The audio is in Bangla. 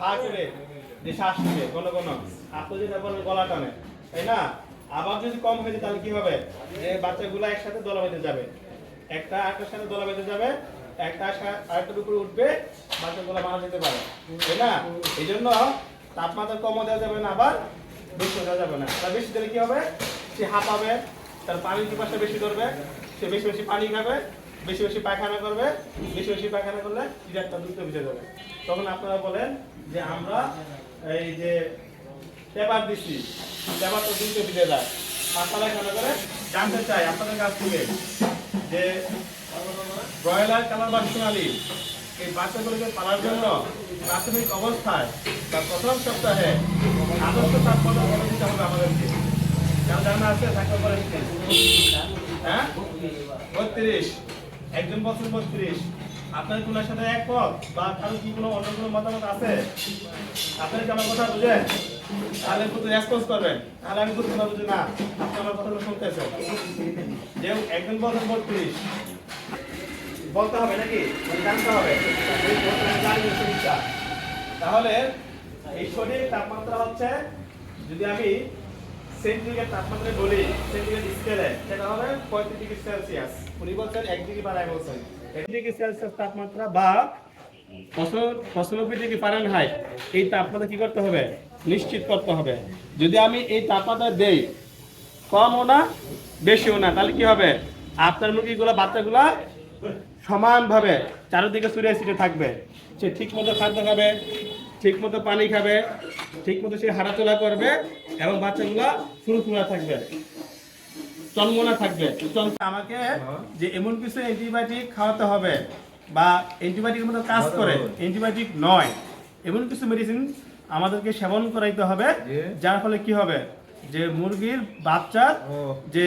হা করে যে শ্বাস নিবে কোন কোন আপনি যেটা বলেন গলা টানে, তাই না? আবার যদি কম হয়ে যায় তাহলে কি হবে? যে বাচ্চাগুলো একসাথে দলা বেঁধে যাবে, একটা আরেকটার সাথে দলা বেঁধে যাবে, একটা আরেকটার উপরে উঠবে, বাচ্চাগুলো মারা যেতে পারে, তাই না? এই জন্য তাপমাত্রা কমও দেওয়া যাবে না, আবার বেশি দেওয়া যাবে না। তার বেশি দিলে কি হবে? সে হাঁপাবে, তার পানির পিপাসা বেশি ধরবে, সে বেশি বেশি পানি খাবে, বেশি বেশি পায়খানা করবে, বেশি বেশি পায়খানা করলে একটা দ্রুত ভিজে যাবে। তখন আপনারা বলেন যে আমরা এই যে পেপার দিচ্ছি, পেপার তো দ্রুত ভিজে যায়। আপনারা এখানে করে জানতে চাই আপনাদের কাছ থেকে যে ব্রয়লার কালার বা সোনালি এই বাচ্চাগুলোকে পালার জন্য প্রাথমিক অবস্থায় বা প্রথম সপ্তাহে আদর্শ তাপমাত্রা কত দিতে হবে আমাদেরকে? জানা আছে থাকতে পারেন? হ্যাঁ, 32। একজন বছর 32। আপনার কোন সাথে একমত বা কারো কি কোনো অন্য কোনো মতামত আছে? আপনারা কি আমার কথা বুঝেন? তাহলে একটু রেসপন্স করবেন, তাহলে আমি বুঝতে পারবো যে না আপনি আমার কথাগুলো শুনতেছেন। যে একজন বছর 32 বলতে হবে নাকি জানতে হবে? তাহলে এই শরীরের তাপমাত্রা হচ্ছে, যদি আমি সেন্টিগ্রেড তাপমাত্রা বলি সেন্টিগ্রেড স্কেলে, সেটা হবে 35 ডিগ্রি সেলসিয়াস। উনি বলছেন 1 ডিগ্রি বাড়ায় বলছেন 1 ডিগ্রি সেলসিয়াস তাপমাত্রা বা 95 ডিগ্রি ফারেনহাইট। এই তাপমাত্রা কি করতে হবে? নিশ্চিত করতে হবে। যদি আমি এই তাপমাত্রা দেই কমও না বেশিও না, তাহলে কি হবে? আপনার মুরগিগুলো বাচ্চাগুলা সমানভাবে চারিদিকে ছড়িয়ে ছিটিয়ে থাকবে। সে ঠিক মতো খাদ্য খাবে, ঠিক মতো পানি খাবে, ঠিক মতো সে হাঁটাচলা করবে এবং বাচ্চাগুলা ফুরফুরা থাকবে, চনমনা থাকবে। আমাকে যে এমন কিছু অ্যান্টিবায়োটিক খাওয়াতে হবে বা অ্যান্টিবায়োটিকের মতো কাজ করে, অ্যান্টিবায়োটিক নয়, এমন কিছু মেডিসিন আমাদেরকে সেবন করাইতে হবে, যার ফলে কি হবে? যে মুরগির বাচ্চার যে